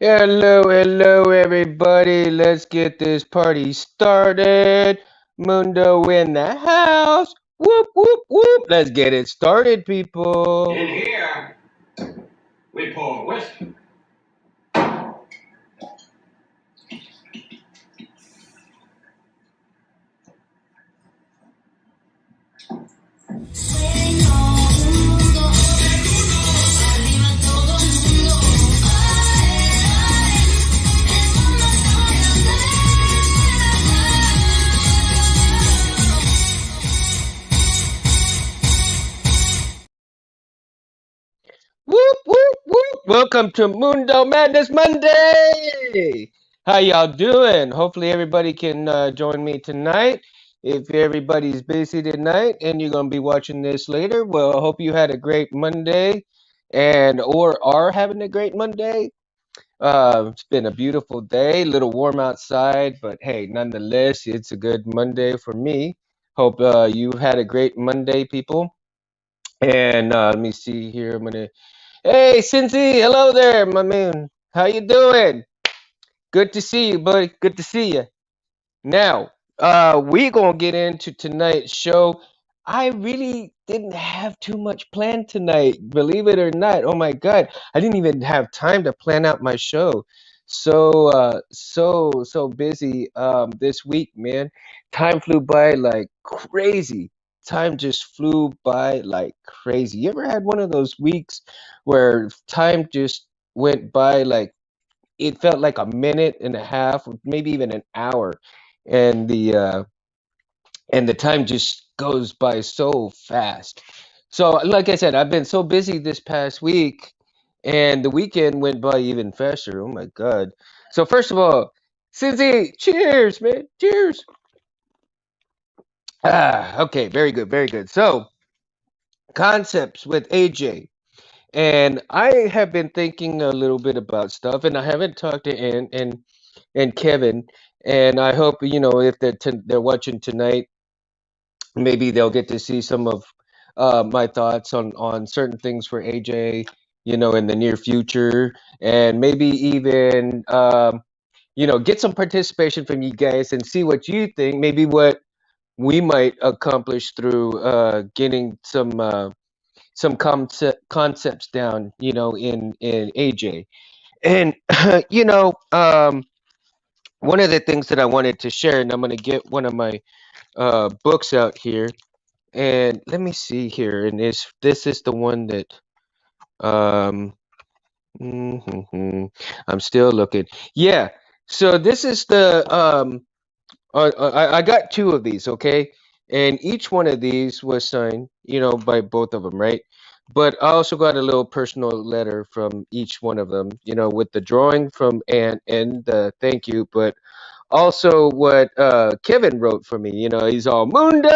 Hello, hello, everybody. Let's get this party started. Mundo in the house. Whoop, whoop, whoop. Let's get it started, people. In here, we pour whiskey. Whoop, whoop, whoop. Welcome to Mundo Madness Monday. How y'all doing? Hopefully, everybody can join me tonight. If everybody's busy tonight and you're going to be watching this later, well, I hope you had a great Monday and or are having a great Monday. It's been a beautiful day, a little warm outside, but hey, nonetheless, it's a good Monday for me. Hope you had a great Monday, people. And let me see here. Hey, Cincy, hello there, my man. How you doing? Good to see you, buddy. Good to see you. Now, we gonna get into tonight's show. I really didn't have too much planned tonight, believe it or not. Oh my God, I didn't even have time to plan out my show. So busy this week, man. Time flew by like crazy. Time just flew by like crazy. You ever had one of those weeks where time just went by like it felt like a minute and a half, or maybe even an hour, and the time just goes by so fast. So, like I said, I've been so busy this past week, and the weekend went by even faster. Oh my God! So first of all, Cindy, cheers, man, cheers. Okay, very good, very good. So concepts with AJ. And I have been thinking a little bit about stuff, and I haven't talked to Ann and Kevin. And I hope if they're watching tonight, maybe they'll get to see some of my thoughts on certain things for AJ, in the near future, and maybe even get some participation from you guys and see what you think. Maybe what we might accomplish through getting some concepts down, in AJ. And one of the things that I wanted to share, and I'm going to get one of my books out here, and let me see here, and this is the one that um, I'm still looking. Yeah, so this is the I got two of these, okay? And each one of these was signed, by both of them, right? But I also got a little personal letter from each one of them, with the drawing from Anne and the thank you, but also what Kevin wrote for me. He's all Mundo!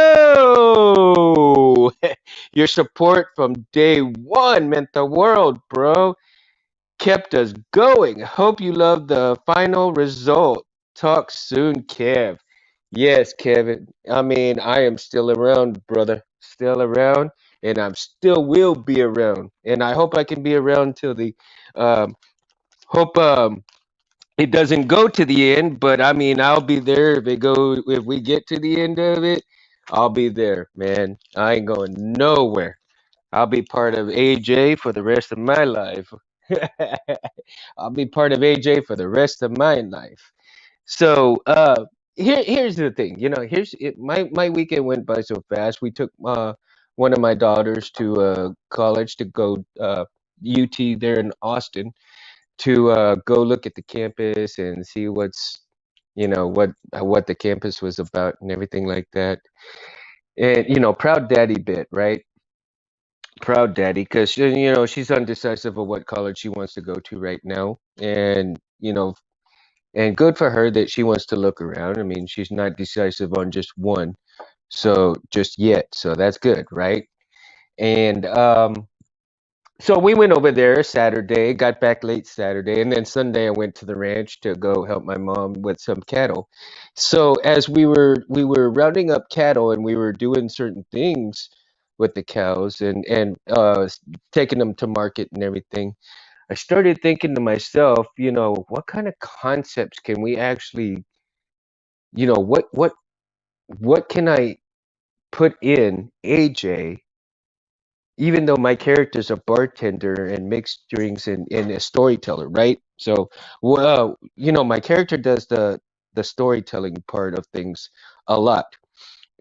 Your support from day one meant the world, bro. Kept us going. Hope you love the final result. Talk soon, Kev. Yes, Kevin. I mean, I am still around, brother. Still around, and I'm still will be around. And I hope I can be around till the um hope it doesn't go to the end, but I mean I'll be there if we get to the end of it, I'll be there, man. I ain't going nowhere. I'll be part of AJ for the rest of my life. I'll be part of AJ for the rest of my life. So here's the thing. My weekend went by so fast. We took one of my daughters to college to go UT there in Austin to go look at the campus and see what the campus was about and everything like that. And proud daddy bit, right? Proud daddy, because she's undecisive of what college she wants to go to right now, and good for her that she wants to look around. I mean, she's not decisive on just one, so just yet. So that's good, right? And so we went over there Saturday, got back late Saturday, and then Sunday I went to the ranch to go help my mom with some cattle. So as we were rounding up cattle and we were doing certain things with the cows and taking them to market and everything. I started thinking to myself, what kind of concepts can we actually, what can I put in AJ, even though my character's a bartender and mixed drinks and a storyteller, right? So, well, my character does the storytelling part of things a lot.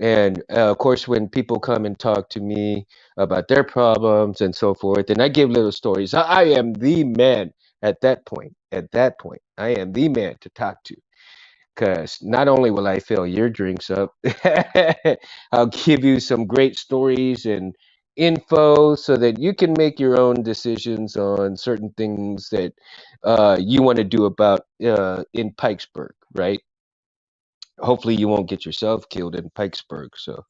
And of course, when people come and talk to me about their problems and so forth, and I give little stories, I am the man at that point. At that point, I am the man to talk to. Because not only will I fill your drinks up, I'll give you some great stories and info so that you can make your own decisions on certain things that you want to do about in Pikesburg, right? Hopefully, you won't get yourself killed in Pikesburg, so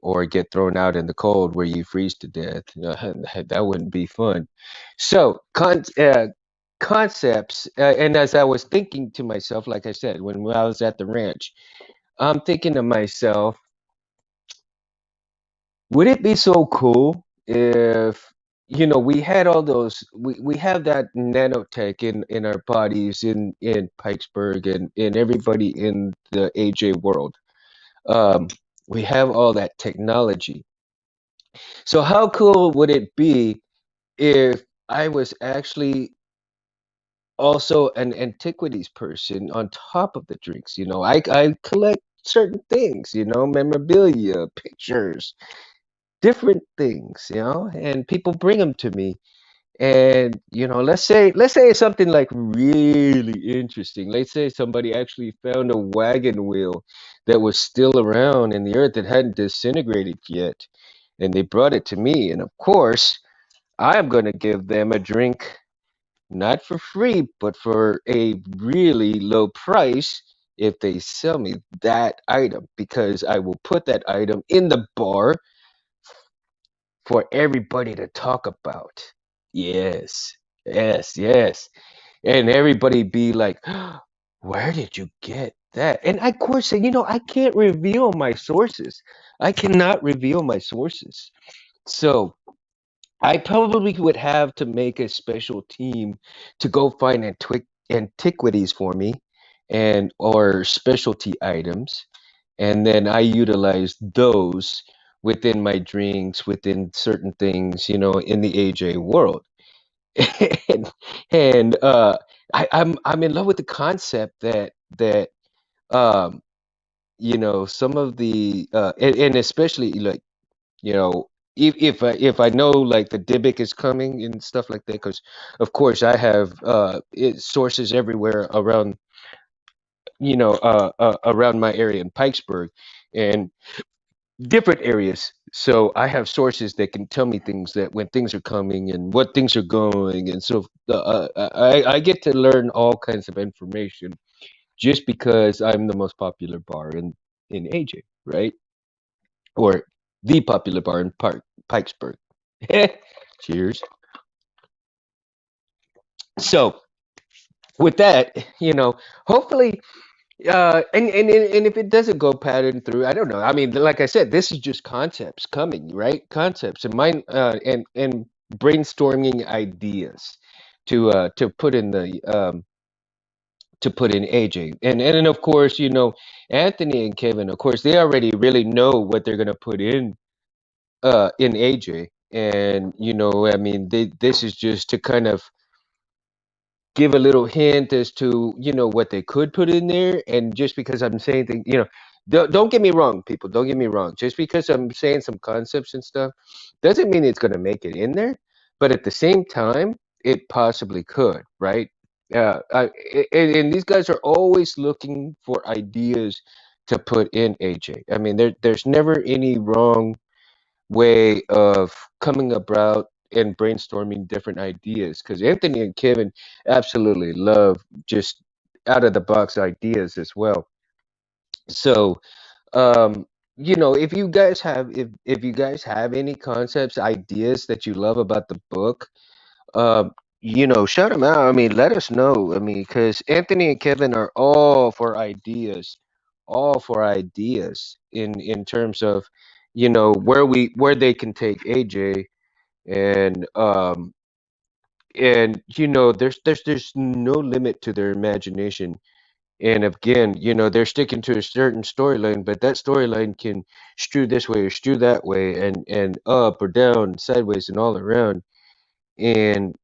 or get thrown out in the cold where you freeze to death. That wouldn't be fun. So, concepts, and as I was thinking to myself, like I said, when I was at the ranch, I'm thinking to myself, would it be so cool if we had all those we have that nanotech in our bodies in Pikesburg and everybody in the AJ world. Um, we have all that technology. So how cool would it be if I was actually also an antiquities person on top of the drinks? I collect certain things, memorabilia, pictures, different things, and people bring them to me. And let's say it's something like really interesting. Let's say somebody actually found a wagon wheel that was still around in the earth that hadn't disintegrated yet, and they brought it to me. And of course, I am going to give them a drink, not for free, but for a really low price if they sell me that item, because I will put that item in the bar for everybody to talk about. Yes, yes, yes. And everybody be like, where did you get that? And of course, I can't reveal my sources. I cannot reveal my sources. So I probably would have to make a special team to go find antiquities for me and or specialty items, and then I utilize those within my drinks, within certain things, in the AJ world. and and I'm in love with the concept that um some of the and especially like if I know like the Dybbuk is coming and stuff like that, because of course I have sources everywhere around around my area in Pikesburg and different areas. So I have sources that can tell me things that when things are coming and what things are going, and so I get to learn all kinds of information just because I'm the most popular bar in AJ, right? Or the popular bar in Pikesburg. Cheers. So with that, hopefully, and if it doesn't go pattern through, I don't know. I mean, like I said, this is just concepts coming, right? Concepts and mind and brainstorming ideas to put in the to put in AJ, and then of course, Anthony and Kevin, of course, they already really know what they're gonna put in AJ, and I mean, this is just to kind of give a little hint as to what they could put in there. And just because I'm saying things, don't get me wrong, people, don't get me wrong, just because I'm saying some concepts and stuff doesn't mean it's going to make it in there, but at the same time it possibly could, right? And these guys are always looking for ideas to put in AJ. I mean, there's never any wrong way of coming about and brainstorming different ideas, because Anthony and Kevin absolutely love just out of the box ideas as well. So, um, if you guys have any concepts, ideas that you love about the book, um, shout them out. I mean, let us know. I mean, because Anthony and Kevin are all for ideas in terms of where they can take AJ and and there's no limit to their imagination. And again, they're sticking to a certain storyline, but that storyline can strew this way or strew that way, and up or down, sideways, and all around. And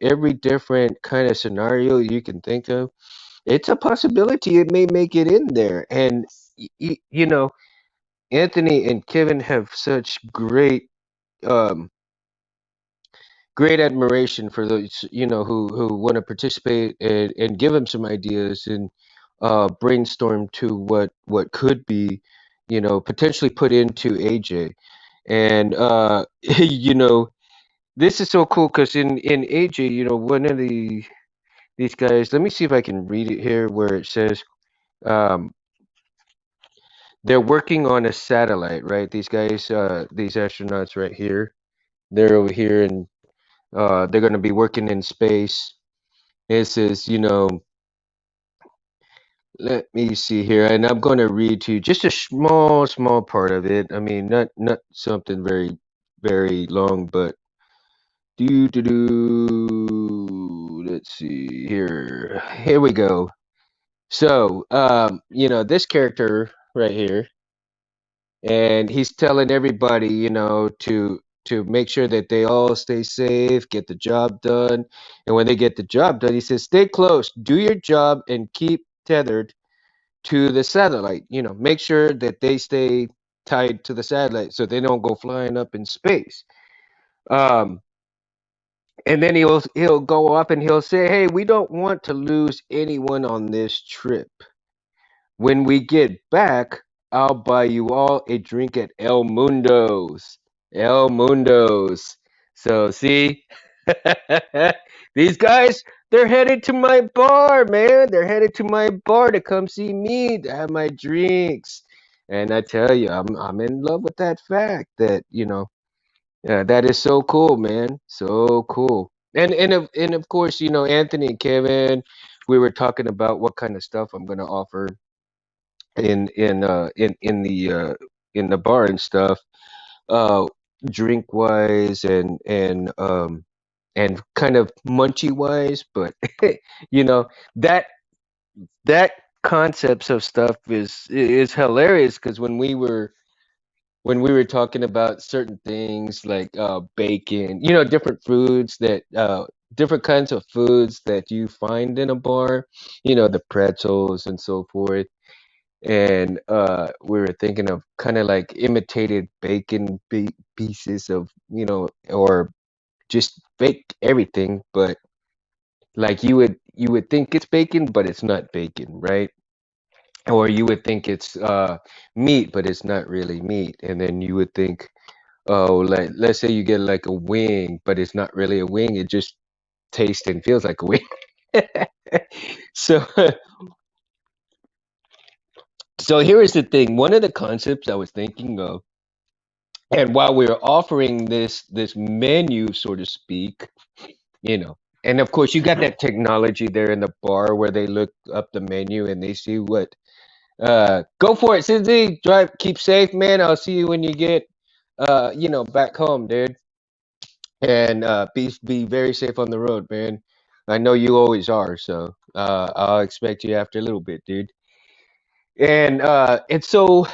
every different kind of scenario you can think of, it's a possibility it may make it in there. And Anthony and Kevin have such um great admiration for those who want to participate and give them some ideas and brainstorm to what could be potentially put into AJ. And this is so cool because in AJ, one of these guys, let me see if I can read it here where it says um they're working on a satellite, right? These guys, these astronauts right here, they're over here, and they're going to be working in space. It says, let me see here, and I'm going to read to you just a small part of it. I mean, not something very, very long, but let's see here. Here we go. So, this character right here, and he's telling everybody, to make sure that they all stay safe, get the job done. And when they get the job done, he says, "Stay close, do your job, and keep tethered to the satellite. Make sure that they stay tied to the satellite so they don't go flying up in space." Um, and then he'll go off and he'll say, "Hey, we don't want to lose anyone on this trip. When we get back, I'll buy you all a drink at El Mundo's." El Mundo's. So see, these guys, they're headed to my bar, man. They're headed to my bar to come see me, to have my drinks. And I tell you, I'm in love with that fact that, that is so cool, man. So cool. And of course, Anthony and Kevin, we were talking about what kind of stuff I'm gonna offer in the bar and stuff, uh drink wise and kind of munchy wise, but you know that that concepts of stuff is hilarious because when we were talking about certain things like bacon, different foods that different kinds of foods that you find in a bar, the pretzels and so forth. And we were thinking of kind of like imitated bacon pieces of or just fake everything, but like you would think it's bacon but it's not bacon, right? Or you would think it's meat but it's not really meat. And then you would think, oh, like let's say you get like a wing but it's not really a wing, it just tastes and feels like a wing. so so here is the thing, one of the concepts I was thinking of. And while we're offering this menu, so to speak, and of course you got that technology there in the bar where they look up the menu and they see what. Go for it, Cindy. Drive, keep safe, man. I'll see you when you get, back home, dude. And be very safe on the road, man. I know you always are, so I'll expect you after a little bit, dude. And so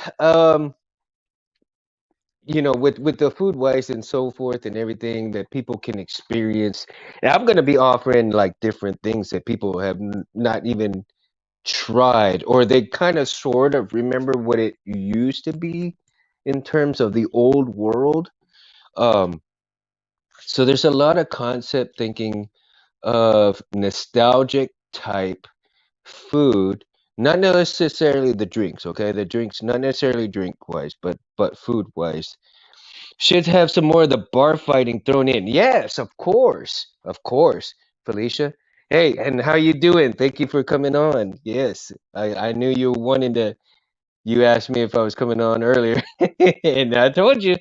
with the food wise and so forth and everything that people can experience. And I'm going to be offering like different things that people have not even tried, or they kind of sort of remember what it used to be in terms of the old world. Um, so there's a lot of concept thinking of nostalgic type food, not necessarily the drinks, okay? The drinks, not necessarily drink wise, but food wise. Should have some more of the bar fighting thrown in. Yes, of course, Felicia. Hey, and how you doing? Thank you for coming on. Yes, I knew you were wanting to. You asked me if I was coming on earlier, and I told you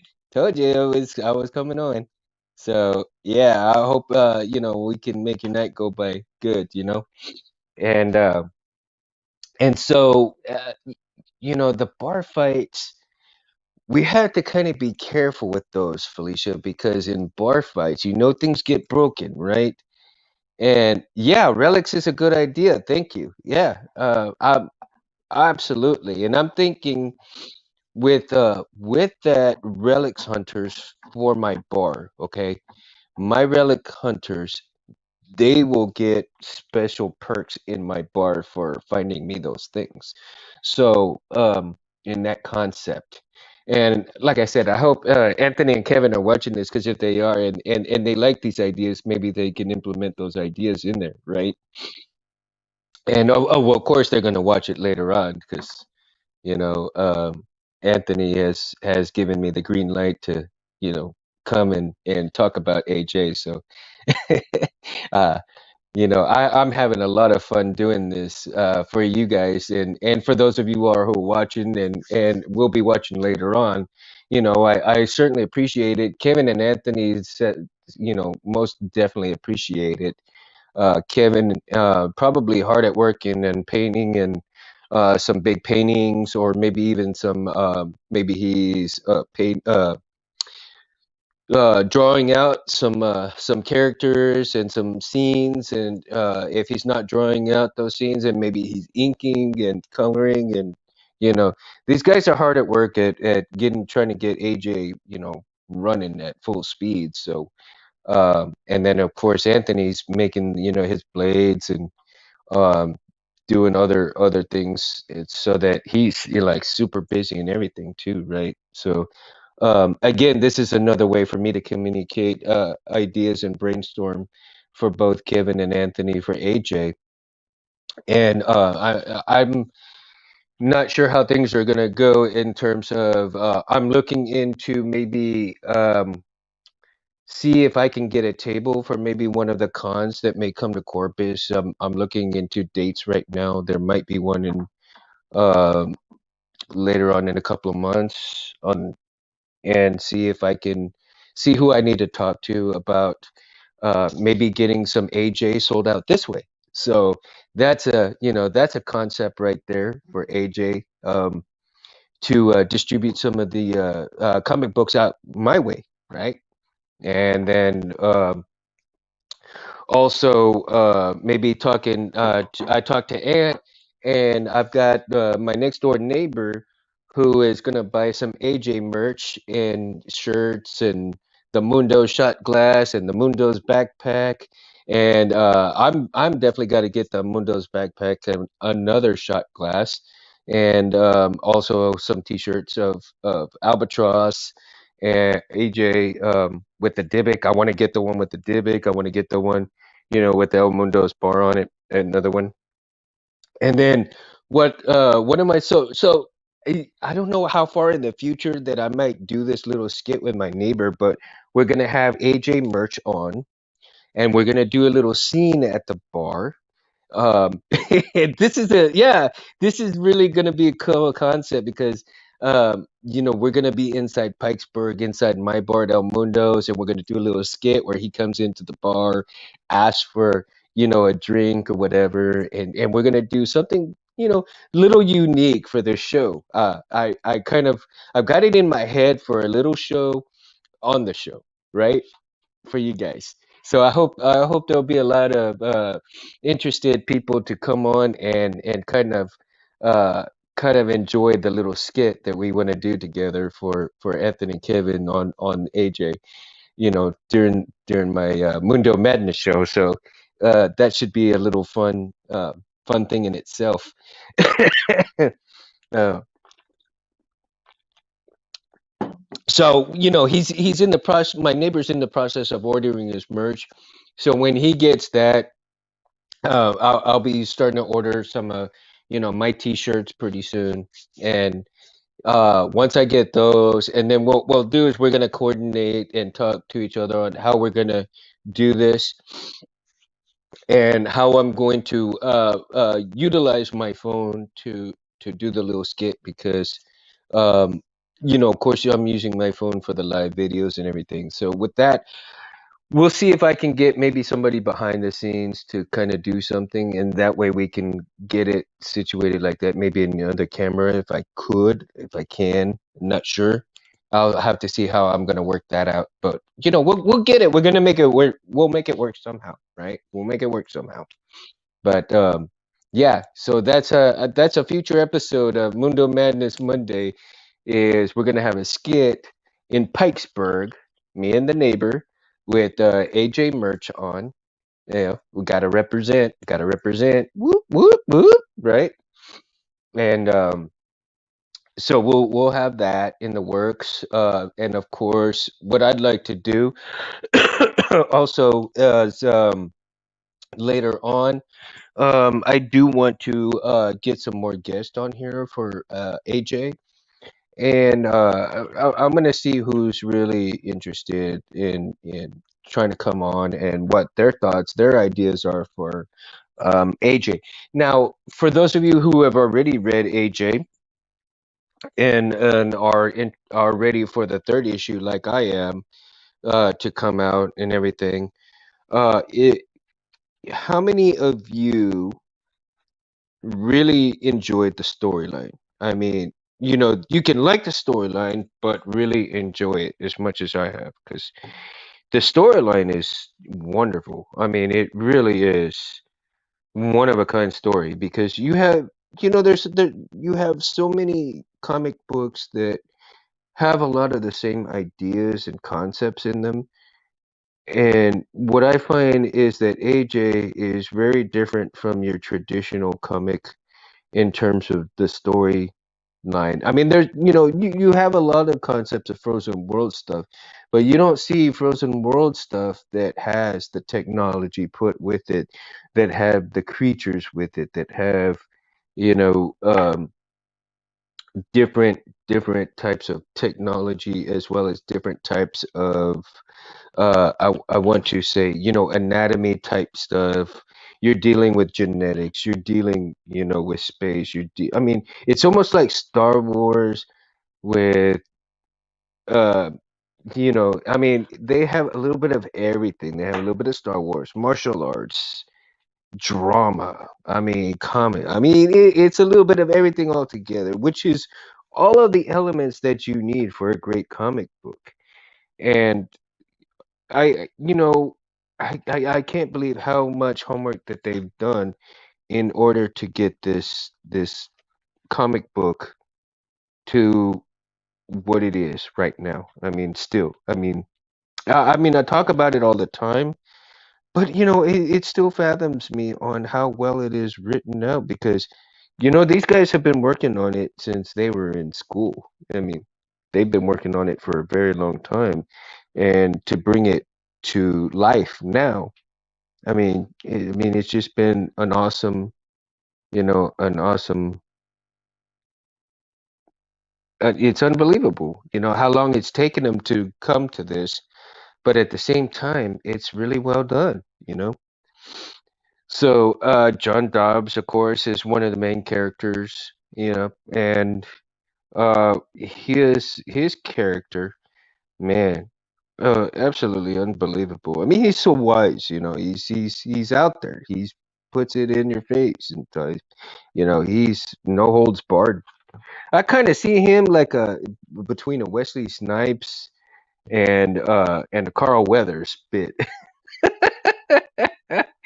I was coming on. So yeah, I hope we can make your night go by good. And and so the bar fights. we had to kind of be careful with those, Felicia, because in bar fights, things get broken, right? And yeah, relics is a good idea. Thank you. Yeah, absolutely. And I'm thinking with that relics hunters for my bar, okay? My relic hunters, they will get special perks in my bar for finding me those things. So, in that concept. And like I said, I hope Anthony and Kevin are watching this because if they are and they like these ideas, maybe they can implement those ideas in there, right? And well, of course they're going to watch it later on because you know Anthony has given me the green light to you know come and talk about AJ. So uh, I'm having a lot of fun doing this for you guys and for those of you who are watching and will be watching later on. I certainly appreciate it. Kevin and Anthony said, most definitely appreciate it. Kevin probably hard at work and painting and some big paintings or maybe even some maybe he's drawing out some characters and some scenes and if he's not drawing out those scenes then maybe he's inking and coloring and you know these guys are hard at work at getting trying to get AJ running at full speed. So and then of course Anthony's making his blades and um doing other things. It's so that he's like super busy and everything too, right? So again, this is another way for me to communicate ideas and brainstorm for both Kevin and Anthony for AJ. And I'm not sure how things are gonna go in terms of I'm looking into maybe see if I can get a table for maybe one of the cons that may come to Corpus. I'm looking into dates right now. There might be one in um later on in a couple of months on and see if I can see who I need to talk to about maybe getting some AJ sold out this way. So that's a concept right there for AJ to distribute some of the comic books out my way, right? And then also maybe talking I talked to Aunt and I've got my next door neighbor who is going to buy some AJ merch and shirts and the Mundo shot glass and the Mundo's backpack and I'm definitely got to get the Mundo's backpack and another shot glass and also some t-shirts of Albatross and AJ with the Dybbuk. I want to get the one with the Dybbuk. I want to get the one with El Mundo's bar on it, another one. And then what am I so I don't know how far in the future that I might do this little skit with my neighbor, but we're gonna have AJ merch on and we're gonna do a little scene at the bar. um this is a yeah this is really going to be a cool concept because we're going to be inside Pikesburg inside my bar at El Mundo's and we're going to do a little skit where he comes into the bar asks for a drink or whatever and we're going to do something little unique for the show. I kind of I've got it in my head for a little show on the show, right, for you guys. So I hope there'll be a lot of interested people to come on and uh, kind of enjoy the little skit that we want to do together for Anthony and Kevin on AJ. During my Mundo Madness show. So that should be a little fun thing in itself. uh, so he's in the process. My neighbor's in the process of ordering his merch. So when he gets that, I'll be starting to order some my t-shirts pretty soon. And once I get those, and then what we'll do is we're gonna coordinate and talk to each other on how we're gonna do this and how I'm going to utilize my phone to do the little skit because of course I'm using my phone for the live videos and everything. So with that, we'll see if I can get maybe somebody behind the scenes to kind of do something, and that way we can get it situated like that. Maybe another camera if I could, if I can. I'm not sure. I'll have to see how I'm gonna work that out. But we'll get it. We're gonna make it work. We'll make it work somehow, right? We'll make it work somehow. But yeah. So that's a future episode of Mundo Madness Monday. Is we're gonna have a skit in Pikesburg, me and the neighbor, with AJ Merch on. Yeah, we gotta represent. Gotta represent. Whoop whoop whoop. Right. And so we'll have that in the works, and of course, what I'd like to do also is later on, I do want to get some more guests on here for AJ, and I'm gonna see who's really interested in trying to come on and what their thoughts, their ideas are for AJ. Now, for those of you who have already read AJ and are ready for the third issue like I am to come out and everything. It How many of you really enjoyed the storyline? I mean, you can like the storyline, but really enjoy it as much as I have because the storyline is wonderful. I mean, it really is one of a kind story because you have so many comic books that have a lot of the same ideas and concepts in them. And what I find is that AJ is very different from your traditional comic in terms of the story line. I mean, you have a lot of concepts of Frozen World stuff, but you don't see Frozen World stuff that has the technology put with it, that have the creatures with it, that have, you know, um, different types of technology as well as different types of I want to say, anatomy type stuff. You're dealing with genetics, you're dealing, with space, I mean, it's almost like Star Wars with uh I mean, they have a little bit of everything. They have a little bit of Star Wars, martial arts, drama. I mean, comic. I mean, it's a little bit of everything all together, which is all of the elements that you need for a great comic book. And I, you know, I can't believe how much homework that they've done in order to get this comic book to what it is right now. I mean, still, I talk about it all the time, but it still fathoms me on how well it is written out because these guys have been working on it since they were in school. I mean, they've been working on it for a very long time, and to bring it to life now, it's just been an awesome, an awesome. It's unbelievable, how long it's taken them to come to this, but at the same time, it's really well done. So John Dobbs, of course, is one of the main characters, and his character, man, absolutely unbelievable. I mean, he's so wise, he's out there. He's puts it in your face, and he's no holds barred. I kind of see him like a between a Wesley Snipes and a Carl Weathers bit.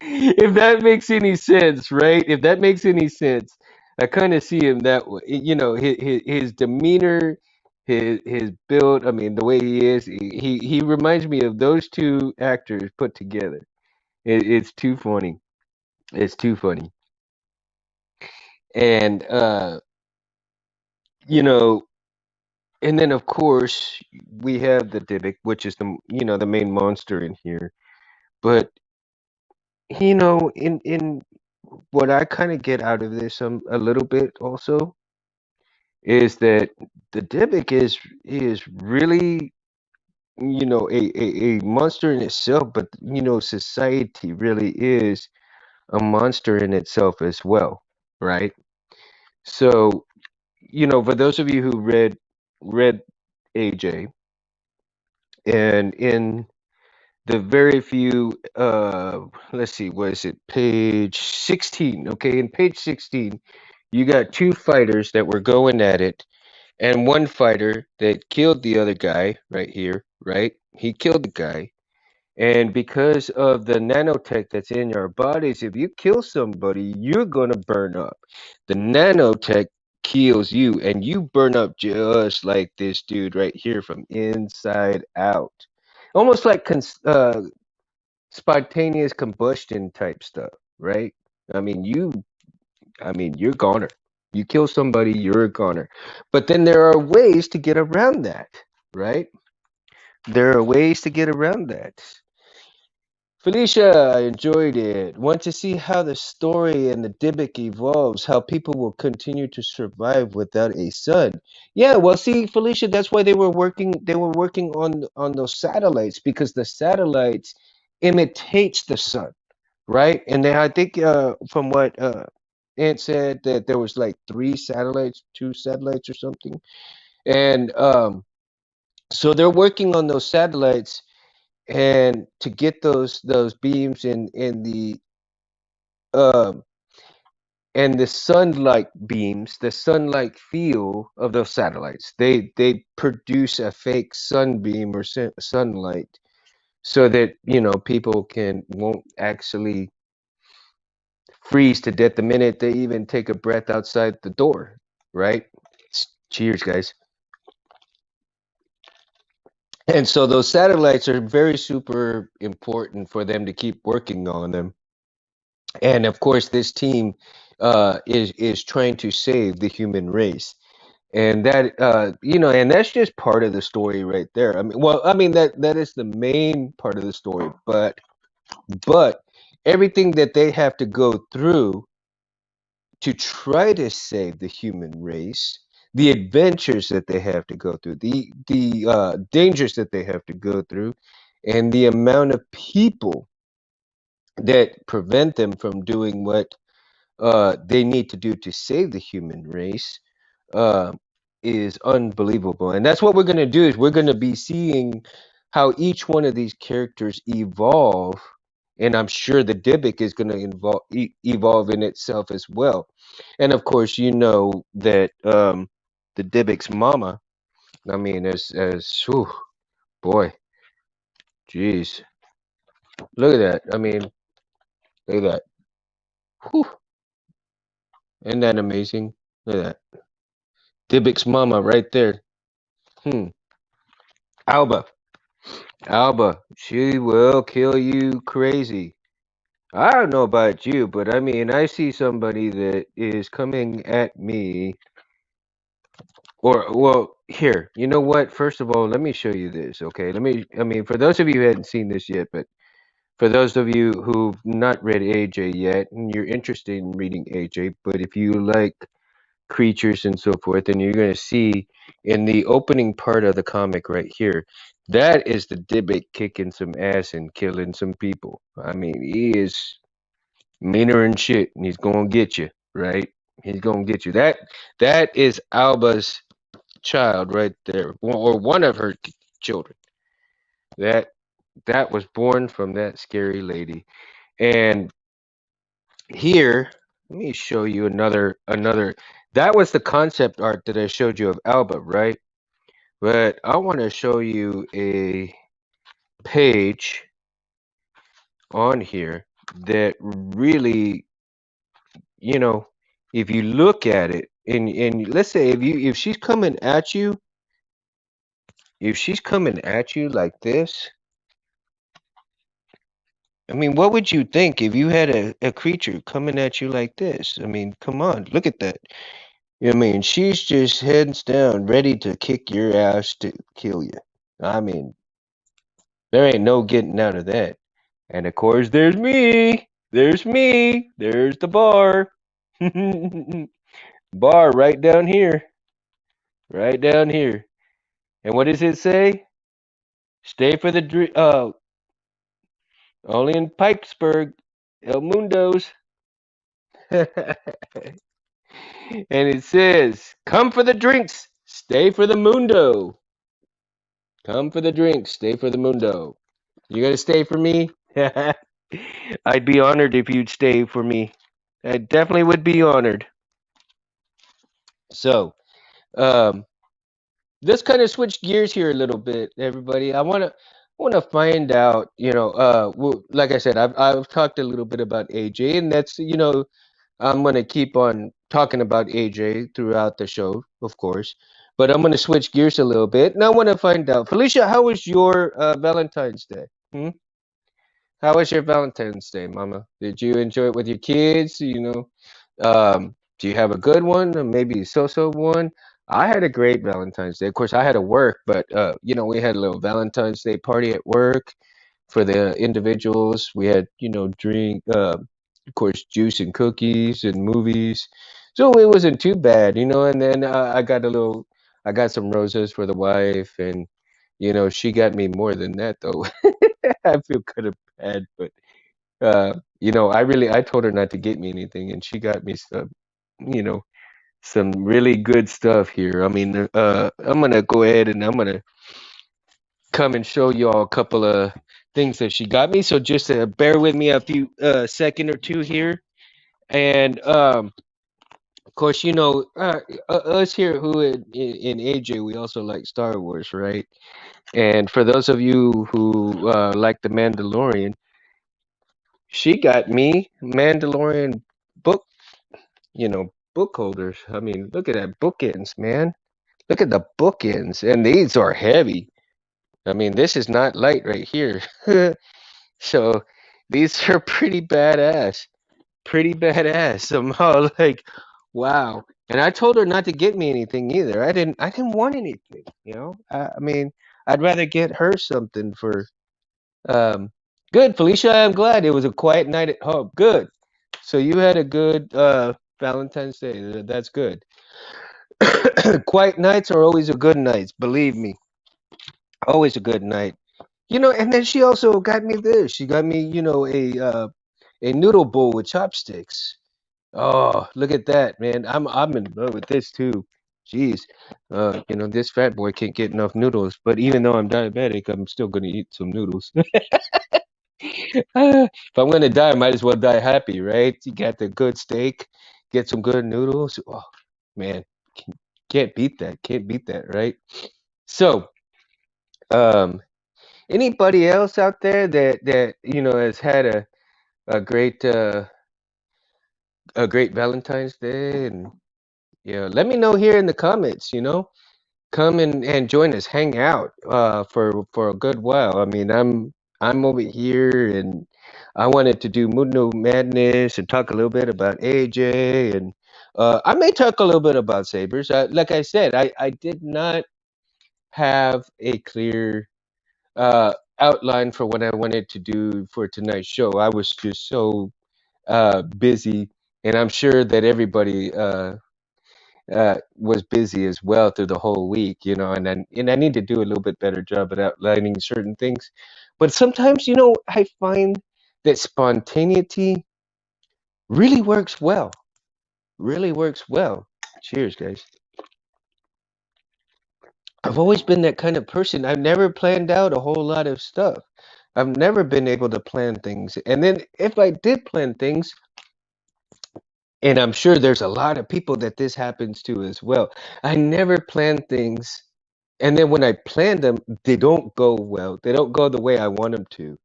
If that makes any sense, right? If that makes any sense, I kind of see him that way. His demeanor, his build. I mean, the way he is, he reminds me of those two actors put together. It's too funny. It's too funny. And you know, and then of course we have the Dybbuk, which is the main monster in here. But in what I kind of get out of this a little bit also is that the Dybbuk is really a monster in itself, but society really is a monster in itself as well, right? So for those of you who read AJ, and in the very few let's see, what is it, page 16? Okay, in page 16 you got two fighters that were going at it, and one fighter that killed the other guy right here, right? He killed the guy. And because of the nanotech that's in our bodies, if you kill somebody, you're going to burn up. The nanotech kills you, and you burn up just like this dude right here from inside out. Almost like spontaneous combustion type stuff, right? I mean, you're goner. You kill somebody, you're a goner. But then there are ways to get around that, right? There are ways to get around that. Felicia, I enjoyed it. Want to see how the story and the Dybbuk evolves, how people will continue to survive without a sun. Yeah, well, see, Felicia, that's why they were working on those satellites because the satellites imitates the sun, right? And then I think from what Ant said that there was like three satellites, two satellites or something. And so they're working on those satellites and to get those beams in the um and the sunlight beams, the sunlight feel of those satellites, they produce a fake sunbeam or sunlight so that people can won't actually freeze to death the minute they even take a breath outside the door, right? Cheers, guys. And so those satellites are very super important for them to keep working on them. And of course, this team is trying to save the human race, and that and that's just part of the story right there. I mean, well, I mean that is the main part of the story, but everything that they have to go through to try to save the human race, the adventures that they have to go through, the dangers that they have to go through, and the amount of people that prevent them from doing what they need to do to save the human race uh, is unbelievable. And that's what we're going to do is we're going to be seeing how each one of these characters evolve. And I'm sure the Dybbuk is going to evolve in itself as well. And of course, you know that the Dybbuk's mama, I mean, as whew, boy, jeez, look at that. I mean, look at that. Whew, isn't that amazing? Look at that. Dybbuk's mama right there. Hmm. Alba. Alba. She will kill you crazy. I don't know about you, but I mean, I see somebody that is coming at me. Or, well, here, you know what? First of all, let me show you this, okay? I mean, for those of you who hadn't seen this yet, but for those of you who've not read AJ yet, and you're interested in reading AJ, but if you like creatures and so forth, and you're going to see in the opening part of the comic right here, that is the Dybbuk kicking some ass and killing some people. I mean, he is meaner and shit, and he's going to get you, right? He's going to get you. That is Alba's child right there, or one of her children. That that was born from that scary lady. And here, let me show you another. That was the concept art that I showed you of Alba, right? But I want to show you a page on here that really, you know, if you look at it, and let's say if she's coming at you, if she's coming at you like this, I mean, what would you think if you had a creature coming at you like this? I mean, come on, look at that. I mean, she's just heads down, ready to kick your ass to kill you. I mean, there ain't no getting out of that. And of course, there's me. There's me. There's the bar. Bar right down here. Right down here. And what does it say? Stay for the only in Pipesburg, El Mundo's. And it says, "Come for the drinks, stay for the Mundo. Come for the drinks, stay for the Mundo." You gonna stay for me? I'd be honored if you'd stay for me. I definitely would be honored. So, um, let's kind of switch gears here a little bit, everybody. I want to find out, like I said, I've talked a little bit about AJ, and that's, I'm gonna keep on talking about AJ throughout the show, of course. But I'm gonna switch gears a little bit, and I want to find out, Felicia, how was your Valentine's Day? Hmm? How was your Valentine's Day, Mama? Did you enjoy it with your kids? Do you have a good one, or maybe a so-so one? I had a great Valentine's Day. Of course, I had to work, but we had a little Valentine's Day party at work for the individuals. We had, drink, of course, juice and cookies and movies. So it wasn't too bad, And then I got some roses for the wife, and she got me more than that though. I feel kind of bad, but I told her not to get me anything, and she got me you know, some really good stuff here. I mean, I'm gonna go ahead and I'm gonna come and show y'all a couple of things that she got me. So just bear with me a few second or two here, and of course, us here who in AJ, we also like Star Wars, right? And for those of you who like The Mandalorian, she got me Mandalorian book, book holders. I mean, look at that bookends, man. Look at the bookends, and these are heavy. I mean, this is not light right here. So these are pretty badass. Pretty badass. I'm all like, wow. And I told her not to get me anything either. I didn't want anything. I mean, I'd rather get her something for um good, Felicia. I'm glad it was a quiet night at home. Good. So you had a good Valentine's Day. That's good. Quiet nights are always a good nights, believe me. Always a good night. And then she also got me this. She got me, a noodle bowl with chopsticks. Oh, look at that, man. I'm in love with this too. Jeez. This fat boy can't get enough noodles, but even though I'm diabetic, I'm still gonna eat some noodles. If I'm gonna die, I might as well die happy, right? You got the good steak, get some good noodles. Oh, man, can't beat that. Can't beat that, right? So, um, anybody else out there that has had a great Valentine's Day, and let me know here in the comments. Come and join us, hang out for a good while. I mean, I'm over here, and I wanted to do Mundo Madness and talk a little bit about AJ, and I may talk a little bit about Sabers. Like I said, I did not have a clear outline for what I wanted to do for tonight's show. I was just so busy, and I'm sure that everybody was busy as well through the whole week, and I need to do a little bit better job at outlining certain things. But sometimes, I find that spontaneity really works well. Really works well. Cheers, guys. I've always been that kind of person. I've never planned out a whole lot of stuff. I've never been able to plan things. And then if I did plan things, and I'm sure there's a lot of people that this happens to as well. I never plan things, and then when I plan them, they don't go well. They don't go the way I want them to.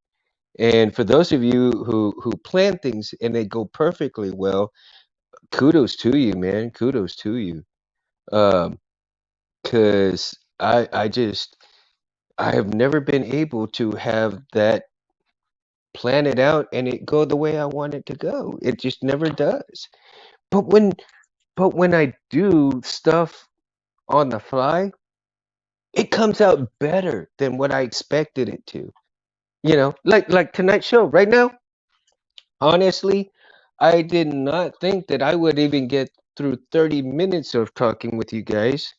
And for those of you who plan things and they go perfectly well, kudos to you, man. Kudos to you. Um, 'Cause I have never been able to have that plan it out and it go the way I want it to go. It just never does. But when I do stuff on the fly, it comes out better than what I expected it to. Like tonight's show right now, honestly, I did not think that I would even get through 30 minutes of talking with you guys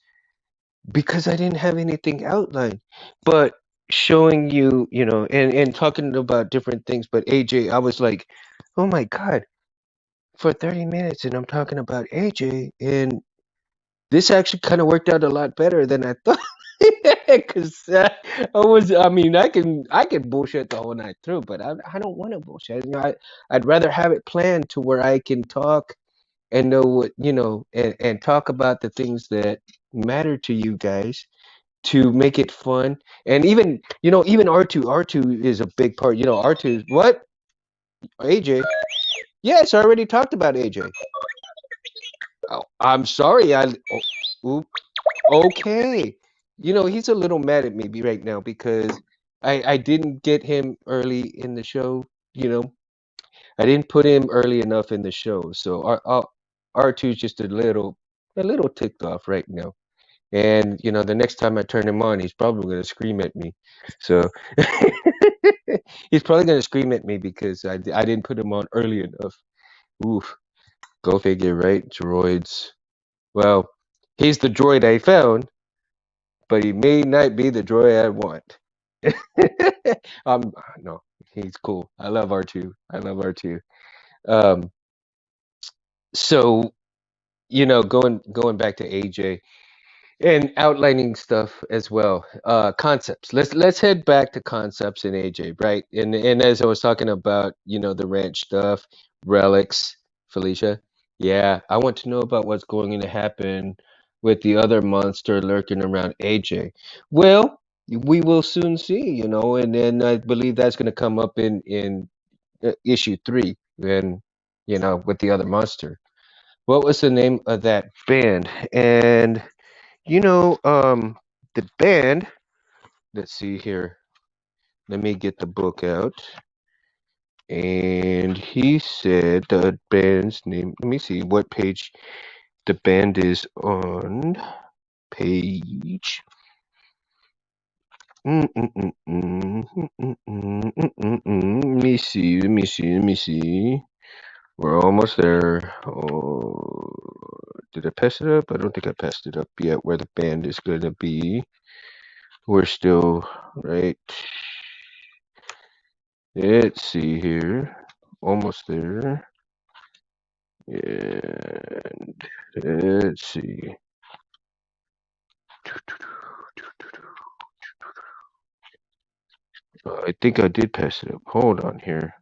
because I didn't have anything outlined. But showing you, and talking about different things, but AJ, I was like, oh my God, for 30 minutes and I'm talking about AJ, and this actually kind of worked out a lot better than I thought. Because I mean, I can bullshit the whole night through, but I don't want to bullshit. I'd rather have it planned to where I can talk and know what, and talk about the things that matter to you guys. to make it fun. And even, even R2 is a big part. R2, what? AJ. Yes, I already talked about AJ. Oh, I'm sorry. Oop, okay. He's a little mad at me right now because I didn't get him early in the show. You know, I didn't put him early enough in the show. So R2's just a little ticked off right now. And the next time I turn him on, he's probably going to scream at me. So he's probably going to scream at me because I didn't put him on early enough. Oof, go figure, right? Droids. Well, he's the droid I found, but he may not be the droid I want. No, he's cool. I love R2. I love R2. Um, so going back to AJ. And outlining stuff as well. Concepts. Let's head back to concepts in AJ, right? And as I was talking about, the ranch stuff, relics, Felicia. Yeah, I want to know about what's going to happen with the other monster lurking around AJ. Well, we will soon see, and then I believe that's going to come up in issue 3, and with the other monster. What was the name of that band? And the band, let's see here. Let me get the book out. And he said the band's name, let me see what page the band is on. Page. Let me see, let me see, let me see. We're almost there. Oh, did I pass it up? I don't think I passed it up yet where the band is going to be. We're still right. Let's see here. Almost there. And let's see. I think I did pass it up. Hold on here.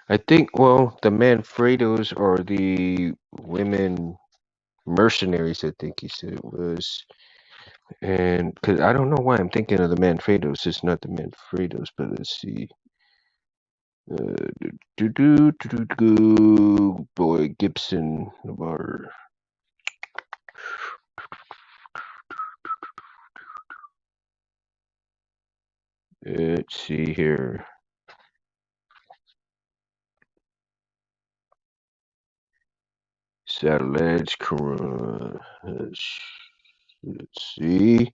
I think, well, the Manfredos or the women mercenaries, I think he said it was. And because I don't know why I'm thinking of the Manfredos. It's not the Manfredos, but let's see. Boy Gibson or let's see here. Satellites, Corona. Let's see.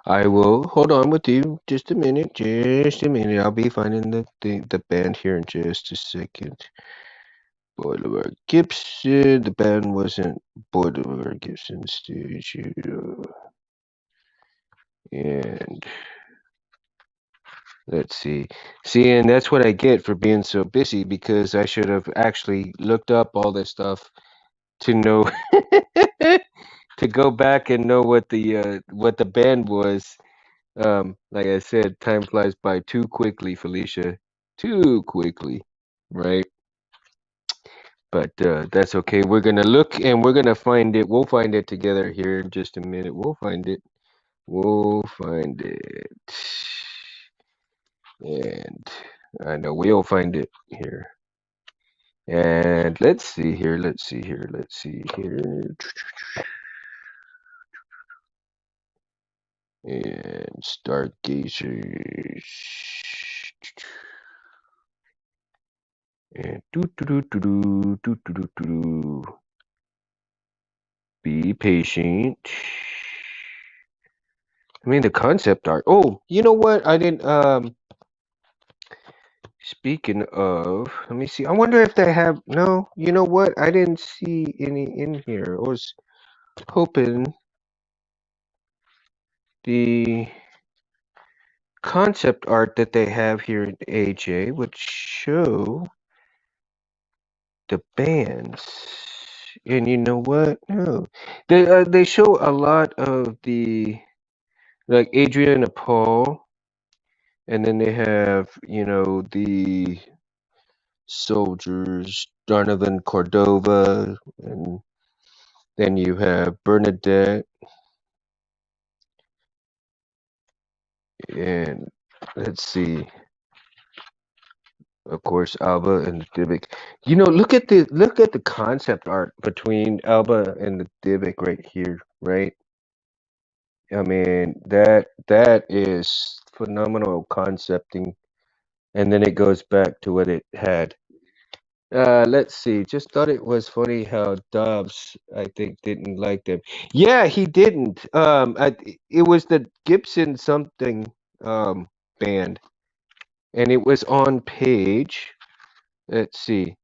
I will hold on with you just a minute. Just a minute. I'll be finding the band here in just a second. Boulevard Gibson. The band wasn't Boulevard Gibson Studio. And let's see. See, and that's what I get for being so busy because I should have actually looked up all this stuff to know to go back and know what the band was. Like I said, time flies by too quickly, Felicia. Too quickly, right? But that's okay. We're gonna look and we're gonna find it. We'll find it together here in just a minute. We'll find it. We'll find it. And I know we'll find it here. And let's see here. Let's see here. Let's see here. And stargazers. And be patient. I mean the concept art. Oh, you know what? I didn't speaking of, let me see. I wonder if they have no, you know what? I didn't see any in here. I was hoping the concept art that they have here in AJ would show the bands. And you know what? No, they show a lot of the like Adrian and Paul, and then they have the soldiers, Donovan Cordova, and Then you have Bernadette, and let's see, of course, Alba and the Dybbuk. Look at the concept art between Alba and the Dybbuk right here, right? I mean, that is phenomenal concepting, and then it goes back to what it had. Let's see. Just thought it was funny how Dobbs, I think, didn't like them. Yeah, he didn't. It was the Gibson something band, and it was on page. Let's see,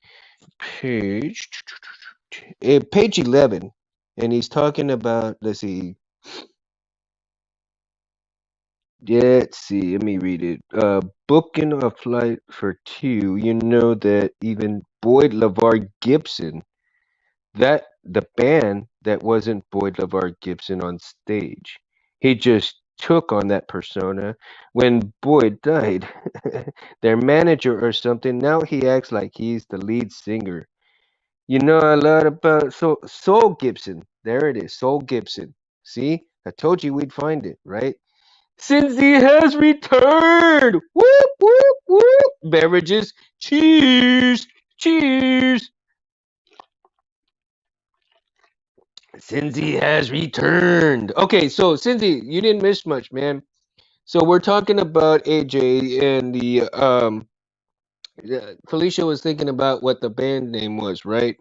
page, page 11, and he's talking about. Let's see. Yeah, let's see. Let me read it. Booking a flight for two. You know that even Boyd LeVar Gibson, that the band that wasn't Boyd LeVar Gibson on stage. He just took on that persona. When Boyd died, their manager or something, now he acts like he's the lead singer. You know a lot about Soul Gibson. There it is, Soul Gibson. See, I told you we'd find it, right? Since he has returned. Whoop whoop whoop. Beverages. Cheers. Cheers. Cindy has returned. Okay, so Cindy, you didn't miss much, man. So we're talking about AJ and the Felicia was thinking about what the band name was, right?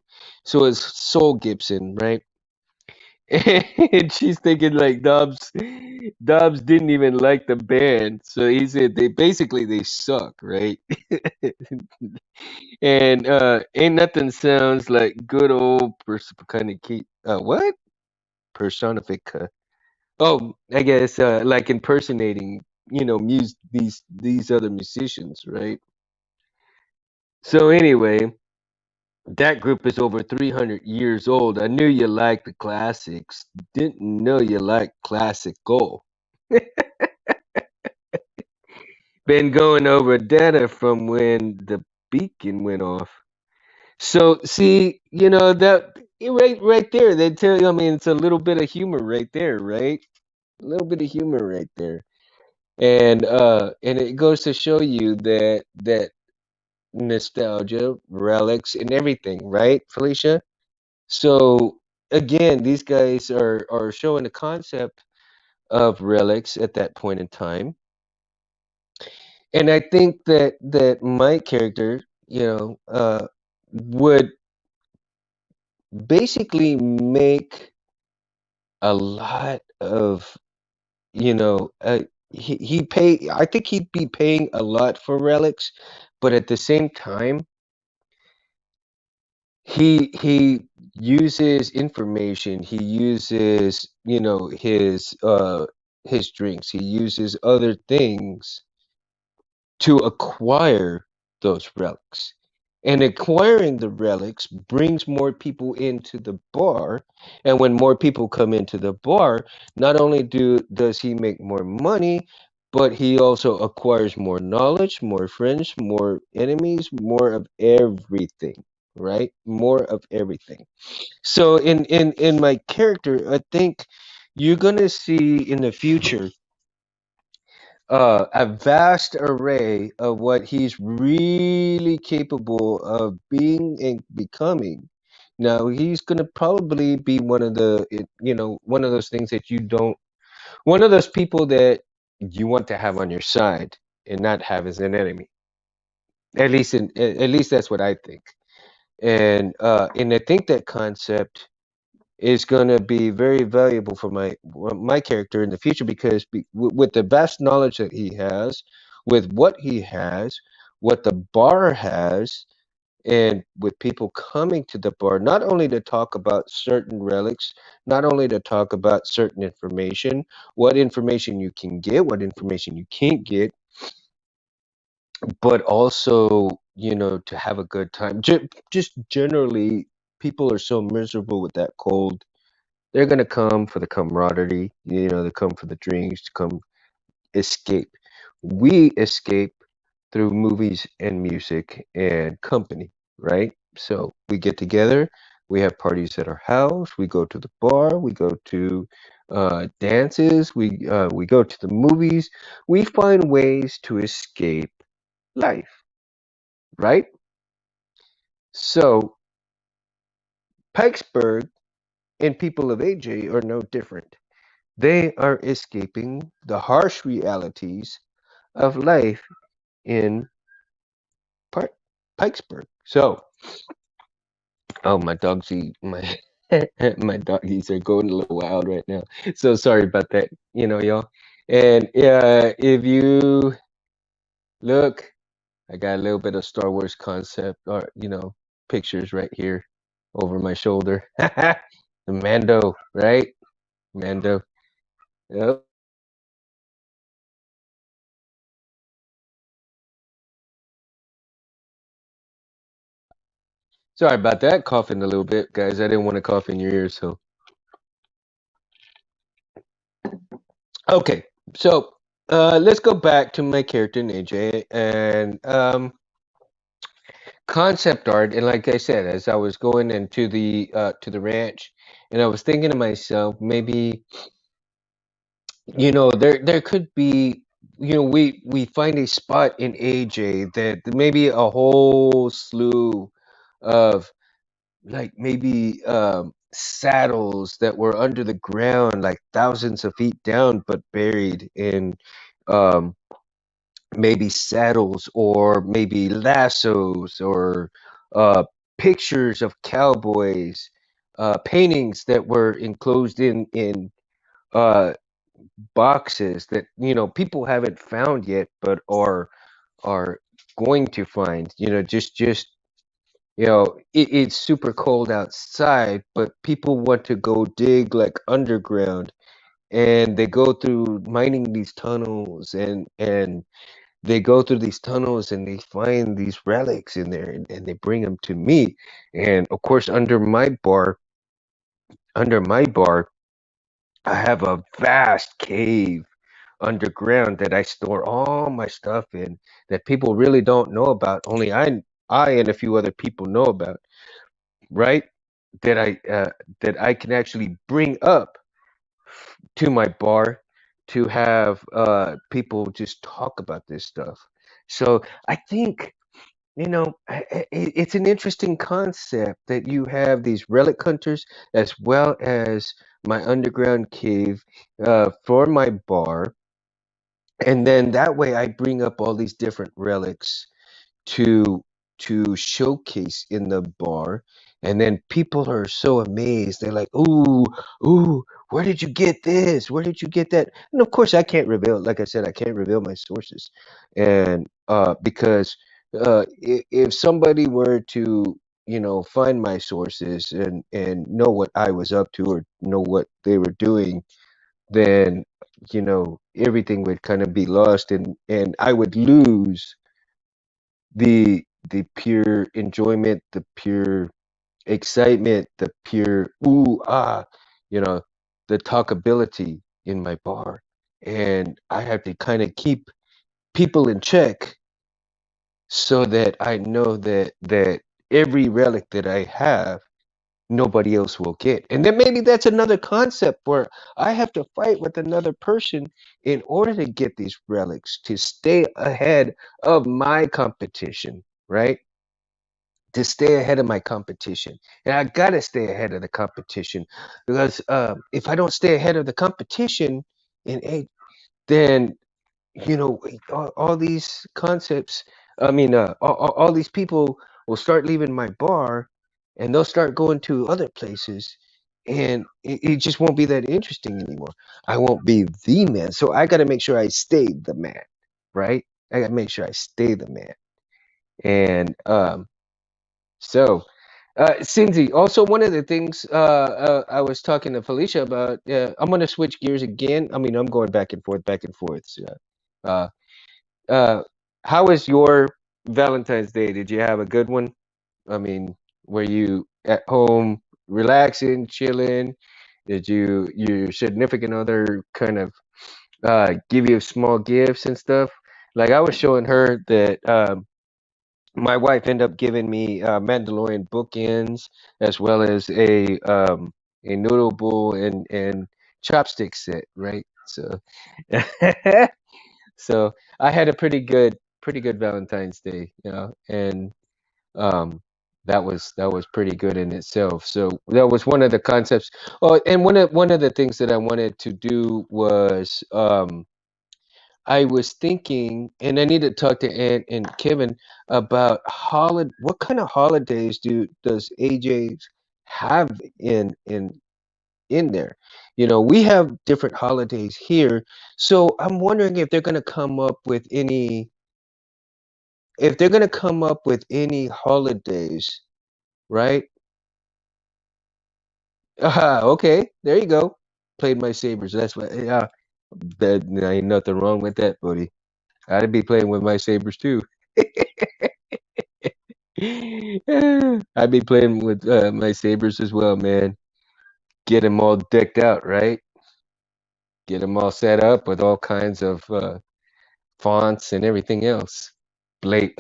So it's Soul Gibson, right? And she's thinking like Dobbs didn't even like the band, so he said they suck, right? And ain't nothing sounds like good old kind of key. What personifica? Oh, I guess like impersonating, these other musicians, right? So anyway, that group is over 300 years old. I knew you liked the classics. Didn't know you liked classical. Been going over data from when the beacon went off. So see, that right there, they tell you. I mean, it's a little bit of humor right there, right? A little bit of humor right there. And it goes to show you that nostalgia, relics, and everything, right, Felicia? So again, these guys are showing the concept of relics at that point in time, and I think that my character, would basically make a lot of, you know, he pay. I think he'd be paying a lot for relics, but at the same time he uses information, he uses his drinks, he uses other things to acquire those relics, and acquiring the relics brings more people into the bar, and when more people come into the bar, not only does he make more money, but he also acquires more knowledge, more friends, more enemies, more of everything, right? More of everything. So in my character, I think you're gonna see in the future a vast array of what he's really capable of being and becoming. Now he's gonna probably be one of those things that you don't, one of those people that you want to have on your side and not have as an enemy. At least that's what I think. And I think that concept is going to be very valuable for my character in the future because with the vast knowledge that he has, with what he has, what the bar has, and with people coming to the bar, not only to talk about certain relics, not only to talk about certain information, what information you can get, what information you can't get, but also, to have a good time. Just generally, people are so miserable with that cold. They're gonna come for the camaraderie, they come for the drinks, to come escape. We escape through movies and music and company, right? So we get together, We have parties at our house. We go to the bar. We go to dances. We go to the movies. We find ways to escape life, right? So Pikesburg and people of AJ are no different. They are escaping the harsh realities of life in Park Pikesburg. So, oh, my dogs eat my my doggies are going a little wild right now. So sorry about that, y'all. And if you look, I got a little bit of Star Wars concept or pictures right here over my shoulder. The Mando, right? Mando. Yep. Sorry about that, coughing a little bit, guys. I didn't want to cough in your ears, so okay. So let's go back to my character in AJ and concept art. And like I said, as I was going into the ranch, and I was thinking to myself, maybe there could be we find a spot in AJ that maybe a whole slew of like maybe saddles that were under the ground like thousands of feet down but buried in um maybe saddles or maybe lassos or pictures of cowboys, paintings that were enclosed in uh boxes that people haven't found yet but are going to find. Just it's super cold outside, but people want to go dig like underground, and they go through mining these tunnels, and they go through these tunnels and they find these relics in there, and they bring them to me. And of course, under my bar, I have a vast cave underground that I store all my stuff in that people really don't know about. Only I and a few other people know about, right? That I can actually bring up to my bar to have people just talk about this stuff. So I think it's an interesting concept that you have these relic hunters as well as my underground cave for my bar, and then that way I bring up all these different relics to showcase in the bar, and then people are so amazed. They're like, ooh, where did you get this? Where did you get that? And of course I can't reveal, like I said, I can't reveal my sources. And because if somebody were to find my sources and know what I was up to or know what they were doing, then everything would kind of be lost, and I would lose the pure enjoyment, the pure excitement, the pure ooh ah, you know, the talkability in my bar. And I have to kind of keep people in check so that I know that every relic that I have, nobody else will get. And then maybe that's another concept where I have to fight with another person in order to get these relics to stay ahead of my competition, right? To stay ahead of my competition. And I got to stay ahead of the competition because if I don't stay ahead of the competition in eight, then all these concepts. I mean, all these people will start leaving my bar, and they'll start going to other places, and it just won't be that interesting anymore. I won't be the man, so I got to make sure I stay the man, right? I got to make sure I stay the man, and so, Cindy, also one of the things I was talking to Felicia about, I'm going to switch gears again. I mean, I'm going back and forth, back and forth. So, uh, uh, how was your Valentine's Day? Did you have a good one? I mean, were you at home relaxing, chilling? Did your significant other kind of give you small gifts and stuff? Like I was showing her that. my wife ended up giving me Mandalorian bookends as well as a noodle bowl and chopstick set, right? So so I had a pretty good Valentine's Day, and um that was pretty good in itself. So that was one of the concepts. Oh, and one of the things that I wanted to do was I was thinking, and I need to talk to Ant and Kevin about what kind of holidays does AJ's have in there? We have different holidays here, so I'm wondering if they're gonna come up with any holidays, right? Okay, there you go. Played my sabers. That's what. Yeah, that ain't nothing wrong with that, buddy. I'd be playing with my sabers too. I'd be playing with my sabers as well, man. Get them all decked out, right? Get them all set up with all kinds of fonts and everything else. Blade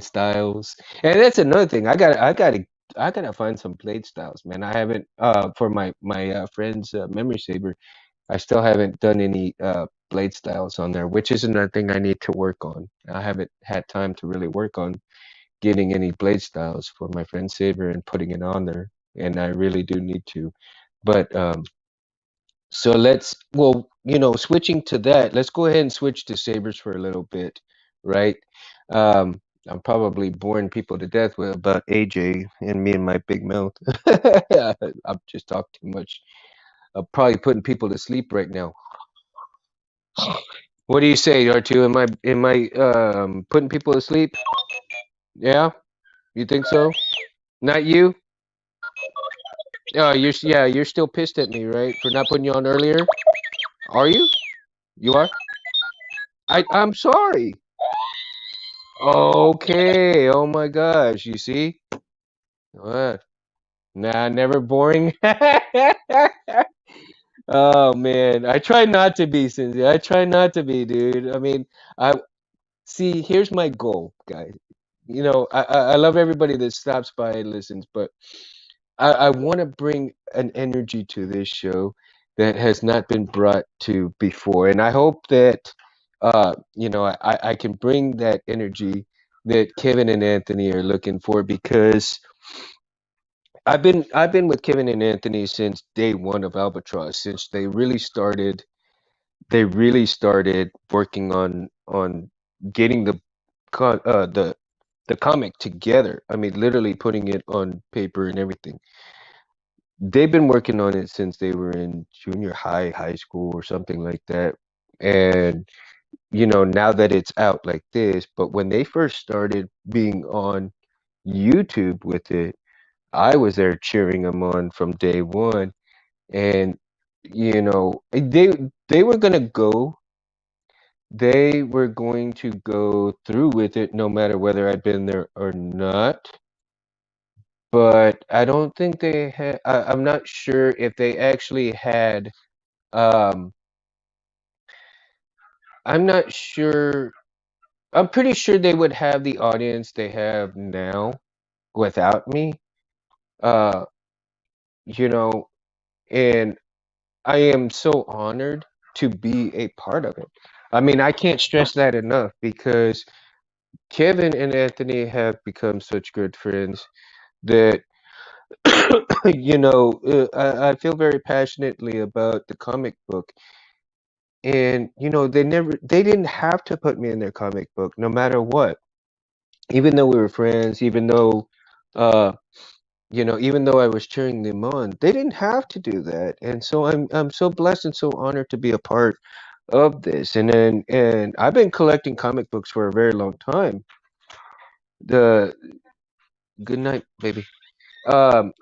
styles. And that's another thing. I gotta find some blade styles, man. I haven't for my friend's memory saber. I still haven't done any blade styles on there, which is another thing I need to work on. I haven't had time to really work on getting any blade styles for my friend Saber and putting it on there, and I really do need to. But so switching to that, let's go ahead and switch to sabers for a little bit, right? I'm probably boring people to death with about AJ and me and my big mouth. I've just talked too much. I'm probably putting people to sleep right now. What do you say, R2? Am I putting people to sleep? Yeah, you think so? Not you? Oh, you're still pissed at me, right? For not putting you on earlier? Are you? You are? I'm sorry. Okay. Oh my gosh. You see? What? Nah, never boring. Oh man, I try not to be, Cindy. I try not to be, dude. I mean, I see. Here's my goal, guys. I love everybody that stops by and listens, but I want to bring an energy to this show that has not been brought to before, and I hope that I can bring that energy that Kevin and Anthony are looking for because I've been with Kevin and Anthony since day one of Albatross, since they really started working on getting the comic together. I mean, literally putting it on paper and everything. They've been working on it since they were in junior high school or something like that. And now that it's out like this, but when they first started being on YouTube with it, I was there cheering them on from day one. And they were gonna go, they were going to go through with it no matter whether I'd been there or not. But I don't think they had. I'm not sure if they actually had. Um, I'm not sure. I'm pretty sure they would have the audience they have now without me. Uh, you know, and I am so honored to be a part of it. I mean, I can't stress that enough because Kevin and Anthony have become such good friends that I feel very passionately about the comic book. And they didn't have to put me in their comic book no matter what. Even though we were friends, uh even though I was cheering them on, they didn't have to do that. And so I'm so blessed and so honored to be a part of this. And I've been collecting comic books for a very long time. The Good night, baby. I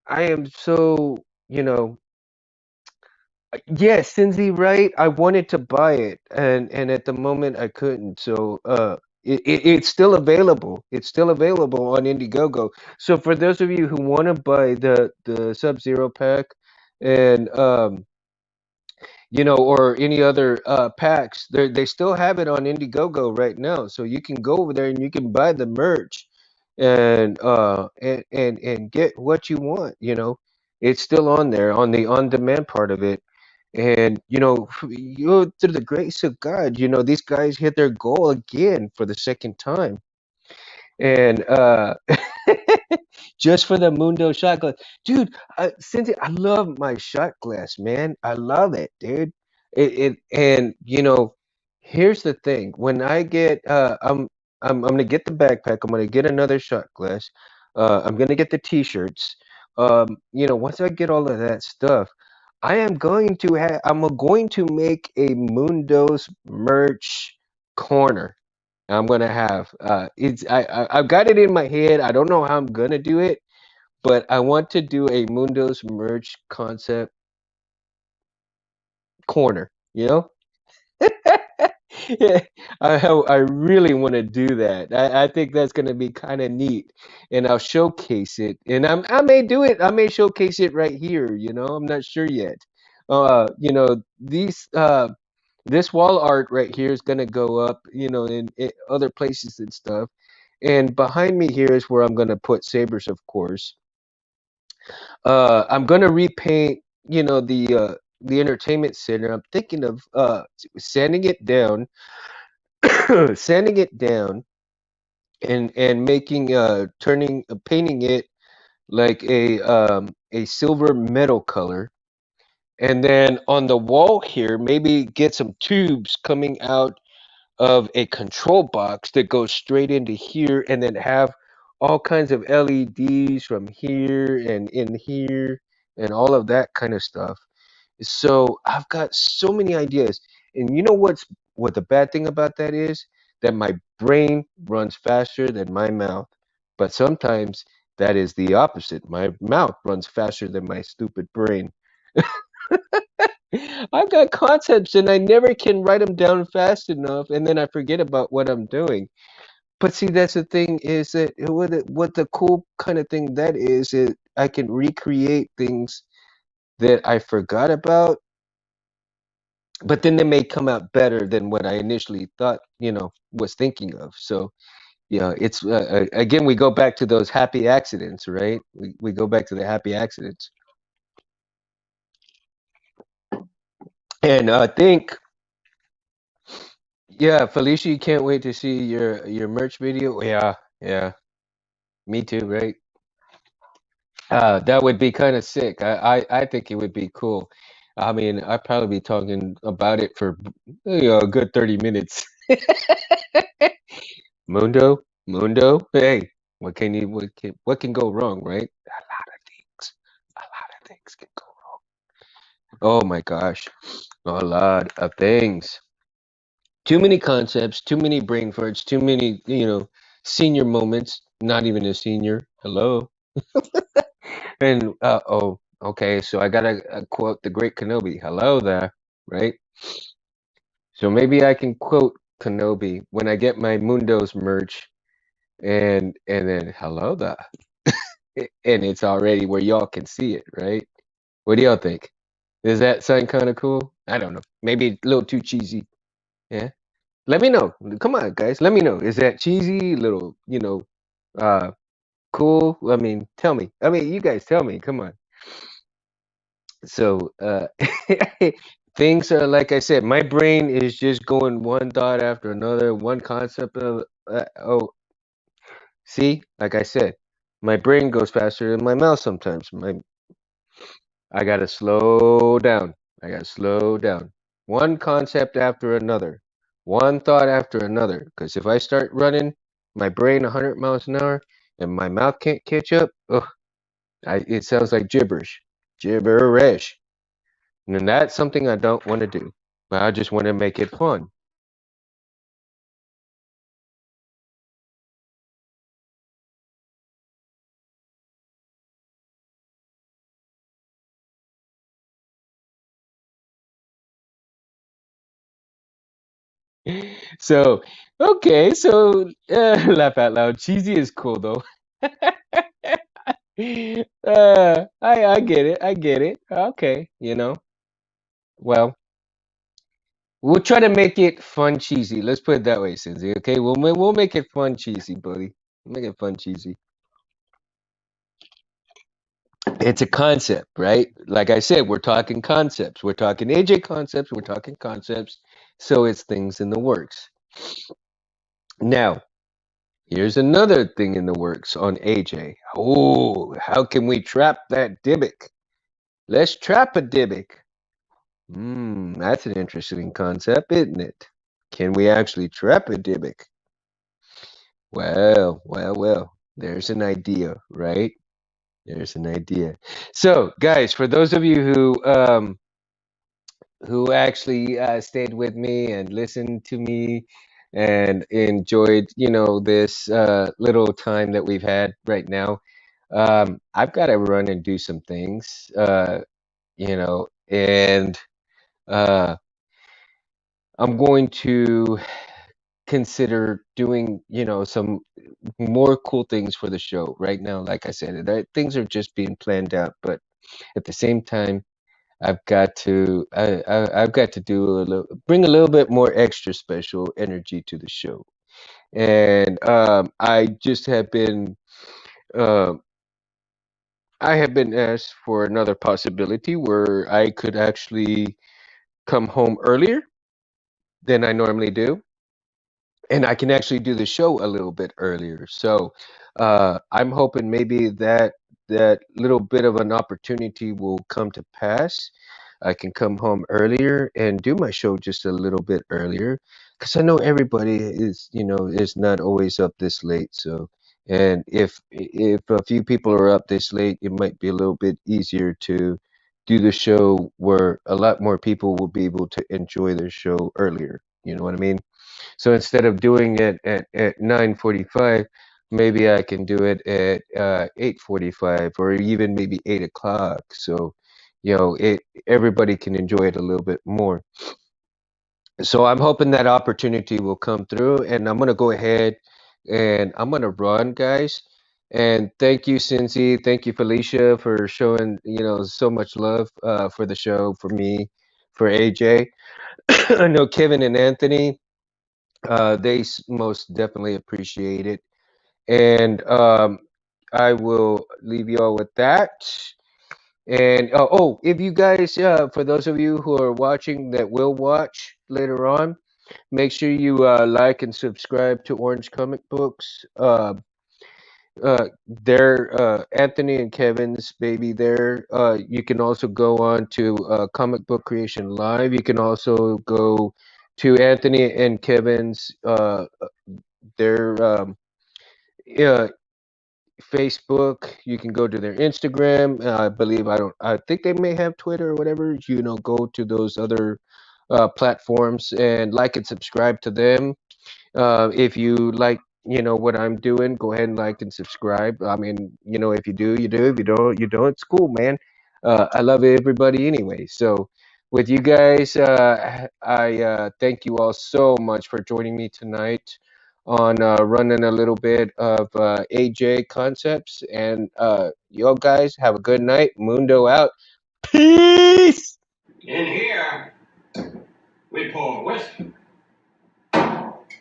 am so, you know, yes, Cindy, right? I wanted to buy it, and at the moment I couldn't. So it's still available. It's still available on Indiegogo. So for those of you who want to buy the Sub-Zero pack, and or any other packs. They still have it on Indiegogo right now, so you can go over there and you can buy the merch and get what you want. It's still on there on the on-demand part of it. And through the grace of God, these guys hit their goal again for the second time. And just for the Mundo shot glass, dude. Cynthia, I love my shot glass, man. I love it, dude. And here's the thing: when I get, I'm gonna get the backpack. I'm gonna get another shot glass. I'm gonna get the t-shirts. Once I get all of that stuff, I'm going to make a Mundo's merch corner. I'm gonna have it's I've got it in my head. I don't know how I'm gonna do it, but I want to do a Mundo's merch concept corner. Yeah, I really want to do that. I think that's gonna be kind of neat, and I'll showcase it. And I may do it. I may showcase it right here. I'm not sure yet. This wall art right here is gonna go up, in other places and stuff. And behind me here is where I'm gonna put sabers, of course. I'm gonna repaint, the entertainment center. I'm thinking of sanding it down, sanding it down, and making turning painting it like a silver metal color. And then on the wall here, maybe get some tubes coming out of a control box that goes straight into here, and then have all kinds of LEDs from here and in here and all of that kind of stuff. So I've got so many ideas. And what the bad thing about that is? That my brain runs faster than my mouth. But sometimes that is the opposite. My mouth runs faster than my stupid brain. I've got concepts and I never can write them down fast enough, and then I forget about what I'm doing. But see, that's the thing, is that what the cool kind of thing that is I can recreate things that I forgot about, but then they may come out better than what I initially thought, was thinking of. So, it's again, we go back to those happy accidents, right? We go back to the happy accidents. And I think, yeah, Felicia, you can't wait to see your merch video. Yeah, yeah, me too, right? That would be kind of sick. I think it would be cool. I mean, I'd probably be talking about it for a good 30 minutes. Mundo. Hey, what can go wrong, right? A lot of things. A lot of things can go wrong. Oh my gosh, a lot of things. Too many concepts, too many brain farts, too many, senior moments. Not even a senior. Hello. And oh, okay. So I gotta quote the great Kenobi. Hello there, right? So maybe I can quote Kenobi when I get my Mundos merch, and then hello there, and it's already where y'all can see it, right? What do y'all think? Does that sound kind of cool? I don't know. Maybe a little too cheesy. Yeah. Let me know. Come on, guys. Let me know. Is that cheesy? Little, uh, cool? I mean, tell me. I mean, you guys tell me. Come on. So, things are like I said. My brain is just going one thought after another, one concept of. Oh, see, like I said, my brain goes faster than my mouth sometimes. I gotta slow down. I gotta slow down. One concept after another, one thought after another. Because if I start running my brain 100 miles an hour and my mouth can't catch up, ugh, it sounds like gibberish. Gibberish. And that's something I don't want to do. I just want to make it fun. So, okay, so laugh out loud. Cheesy is cool though. I get it. I get it. Okay, well. We'll try to make it fun, cheesy. Let's put it that way, Cindy. Okay, we'll make it fun, cheesy, buddy. Make it fun, cheesy. It's a concept, right? Like I said, we're talking concepts. We're talking AJ concepts. We're talking concepts. So it's things in the works. Now, here's another thing in the works on AJ. Oh, how can we trap that Dybbuk? Let's trap a Dybbuk. That's an interesting concept, isn't it? Can we actually trap a Dybbuk? Well. There's an idea, right? There's an idea. So, guys, for those of you who actually stayed with me and listened to me and enjoyed, this little time that we've had right now, I've got to run and do some things, and uh, I'm going to consider doing, some more cool things for the show right now. Like I said, things are just being planned out, but at the same time, I've got to bring a little bit more extra special energy to the show. And uh, I have been asked for another possibility where I could actually come home earlier than I normally do, and I can actually do the show a little bit earlier. So I'm hoping maybe that little bit of an opportunity will come to pass. I can come home earlier and do my show just a little bit earlier, because I know everybody is not always up this late. So, and if a few people are up this late, it might be a little bit easier to do the show where a lot more people will be able to enjoy their show earlier. You know what I mean? So instead of doing it at 9:45, maybe I can do it at 8:45 or even maybe 8 o'clock. So, everybody can enjoy it a little bit more. So I'm hoping that opportunity will come through, and I'm gonna go ahead and I'm gonna run, guys. And thank you, Cincy. Thank you, Felicia, for showing so much love for the show, for me, for AJ. I know Kevin and Anthony. They most definitely appreciate it. And I will leave you all with that. And if you guys, for those of you who are watching that will watch later on, make sure you like and subscribe to Orange Comic Books. They're Anthony and Kevin's baby there. You can also go on to Comic Book Creation Live. You can also go to Anthony and Kevin's their uh, Facebook. You can go to their Instagram. I believe I don't. I think they may have Twitter or whatever. Go to those other platforms and like and subscribe to them. If you like, what I'm doing, go ahead and like and subscribe. I mean, if you do, you do. If you don't, you don't. It's cool, man. I love everybody anyway. So, with you guys, I thank you all so much for joining me tonight on running a little bit of AJ concepts. And y'all guys have a good night. Mundo out. Peace. In here, we pour whiskey.